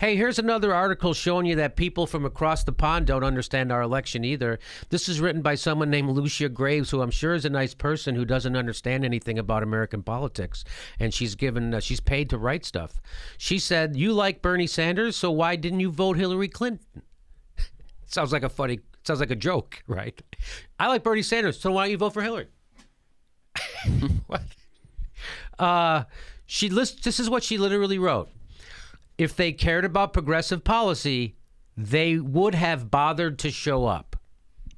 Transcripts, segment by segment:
Hey, here's another article showing you that people from across the pond don't understand our election either. This is written by someone named Lucia Graves, who I'm sure is a nice person who doesn't understand anything about American politics. And she's paid to write stuff. She said, "You like Bernie Sanders, so why didn't you vote Hillary Clinton?" Sounds like a joke, right? I like Bernie Sanders, so why don't you vote for Hillary? What? This is what she literally wrote. If they cared about progressive policy, they would have bothered to show up.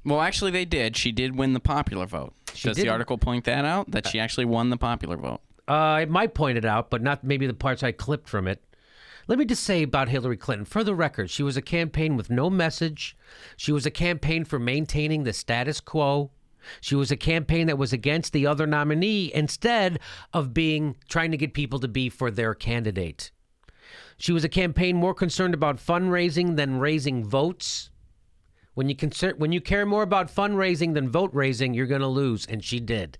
Well, actually, they did. She did win the popular vote. Does the article point that out, that she actually won the popular vote? It might point it out, but not maybe the parts I clipped from it. Let me just say about Hillary Clinton, for the record, she was a campaign with no message. She was a campaign for maintaining the status quo. She was a campaign that was against the other nominee instead of trying to get people to be for their candidate. She was a campaign more concerned about fundraising than raising votes. When you care more about fundraising than vote raising, you're going to lose, and she did.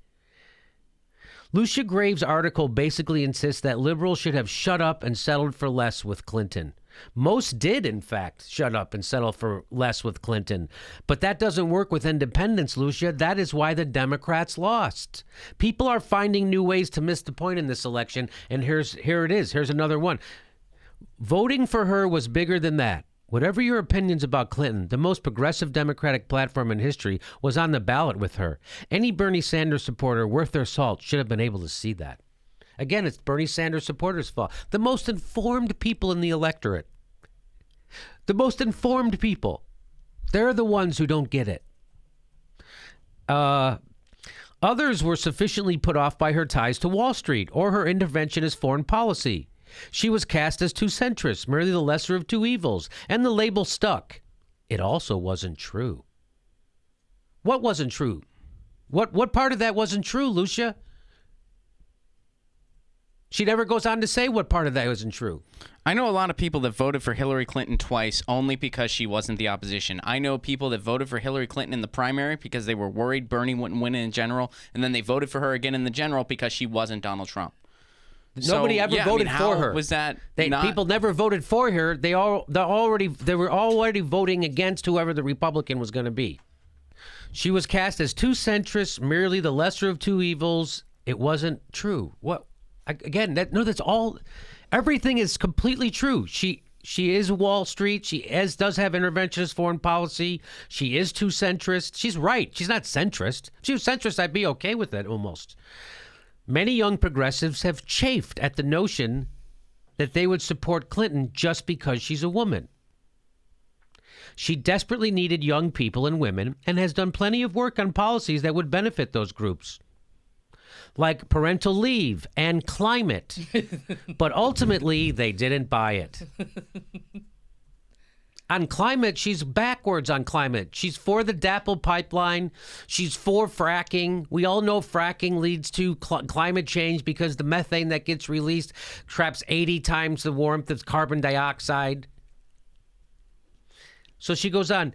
Lucia Graves' article basically insists that liberals should have shut up and settled for less with Clinton. Most did, in fact, shut up and settle for less with Clinton. But that doesn't work with independents, Lucia. That is why the Democrats lost. People are finding new ways to miss the point in this election, and here it is. Here's another one. Voting for her was bigger than that. Whatever your opinions about Clinton, the most progressive Democratic platform in history was on the ballot with her. Any Bernie Sanders supporter worth their salt should have been able to see that. Again, it's Bernie Sanders supporters' fault. The most informed people in the electorate. The most informed people. They're the ones who don't get it. Others were sufficiently put off by her ties to Wall Street or her interventionist foreign policy. She was cast as too centrist, merely the lesser of two evils, and the label stuck. It also wasn't true. What wasn't true? What part of that wasn't true, Lucia? She never goes on to say what part of that wasn't true. I know a lot of people that voted for Hillary Clinton twice only because she wasn't the opposition. I know people that voted for Hillary Clinton in the primary because they were worried Bernie wouldn't win in general, and then they voted for her again in the general because she wasn't Donald Trump. Nobody ever voted for her. Was that people never voted for her. They were already voting against whoever the Republican was going to be. She was cast as too centrist, merely the lesser of two evils. It wasn't true. What? Again, that's all. Everything is completely true. She is Wall Street. She does have interventionist foreign policy. She is too centrist. She's right. She's not centrist. If she was centrist, I'd be okay with it almost. Many young progressives have chafed at the notion that they would support Clinton just because she's a woman. She desperately needed young people and women and has done plenty of work on policies that would benefit those groups, like parental leave and climate. But ultimately, they didn't buy it. On climate, she's backwards on climate. She's for the DAPL pipeline. She's for fracking. We all know fracking leads to climate change because the methane that gets released traps 80 times the warmth of carbon dioxide. So she goes on.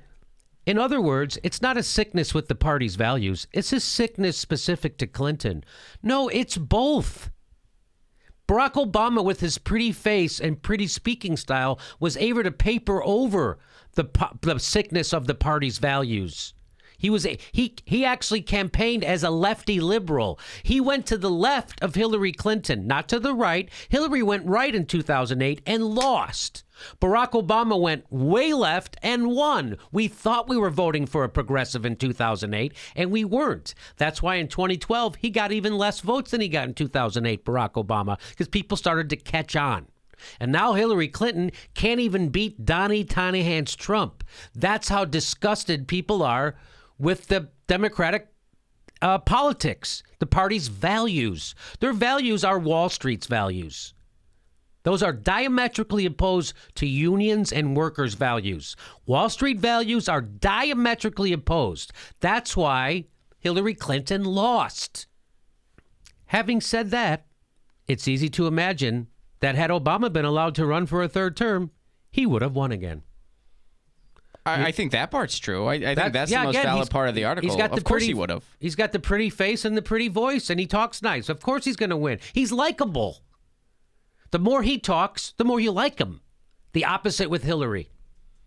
In other words, it's not a sickness with the party's values. It's a sickness specific to Clinton. No, it's both. Barack Obama, with his pretty face and pretty speaking style, was able to paper over the sickness of the party's values. He actually campaigned as a lefty liberal. He went to the left of Hillary Clinton, not to the right. Hillary went right in 2008 and lost. Barack Obama went way left and won. We thought we were voting for a progressive in 2008, and we weren't. That's why in 2012, he got even less votes than he got in 2008, Barack Obama, because people started to catch on. And now Hillary Clinton can't even beat Donnie Tanahan's Trump. That's how disgusted people are with the Democratic politics, the party's values. Their values are Wall Street's values. Those are diametrically opposed to unions and workers' values. Wall Street values are diametrically opposed. That's why Hillary Clinton lost. Having said that, it's easy to imagine that had Obama been allowed to run for a third term, he would have won again. I think that part's true. I think that's the most valid part of the article. Of course he would have. He's got the pretty face and the pretty voice, and he talks nice. Of course he's going to win. He's likable. The more he talks, the more you like him. The opposite with Hillary.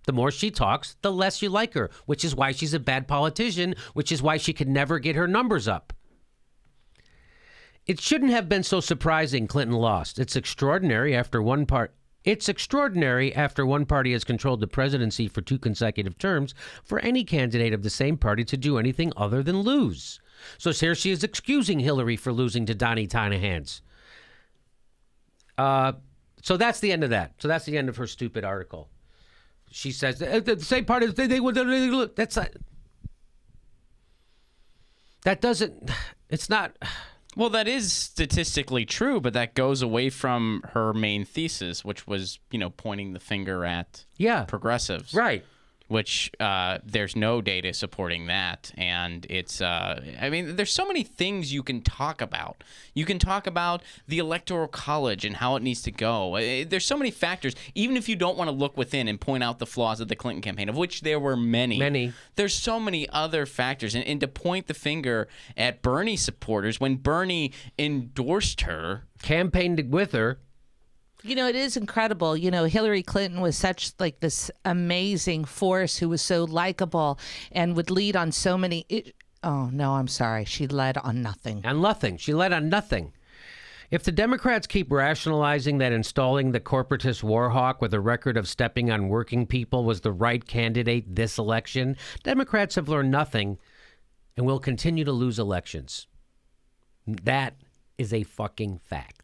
The more she talks, the less you like her, which is why she's a bad politician, which is why she could never get her numbers up. It shouldn't have been so surprising Clinton lost. It's extraordinary after one party has controlled the presidency for 2 consecutive terms for any candidate of the same party to do anything other than lose. So here she is excusing Hillary for losing to Donnie Tynahans. So that's the end of that. So that's the end of her stupid article. She says the same party it's not. Well, that is statistically true, but that goes away from her main thesis, which was, pointing the finger at progressives. Right. Which there's no data supporting that. And it's, there's so many things you can talk about. You can talk about the Electoral College and how it needs to go. There's so many factors, even if you don't want to look within and point out the flaws of the Clinton campaign, of which there were many. Many. There's so many other factors. And to point the finger at Bernie supporters when Bernie endorsed her, campaigned with her. It is incredible. Hillary Clinton was such this amazing force who was so likable and would lead on so many. Oh, no, I'm sorry. She led on nothing. On nothing. She led on nothing. If the Democrats keep rationalizing that installing the corporatist war hawk with a record of stepping on working people was the right candidate this election, Democrats have learned nothing and will continue to lose elections. That is a fucking fact.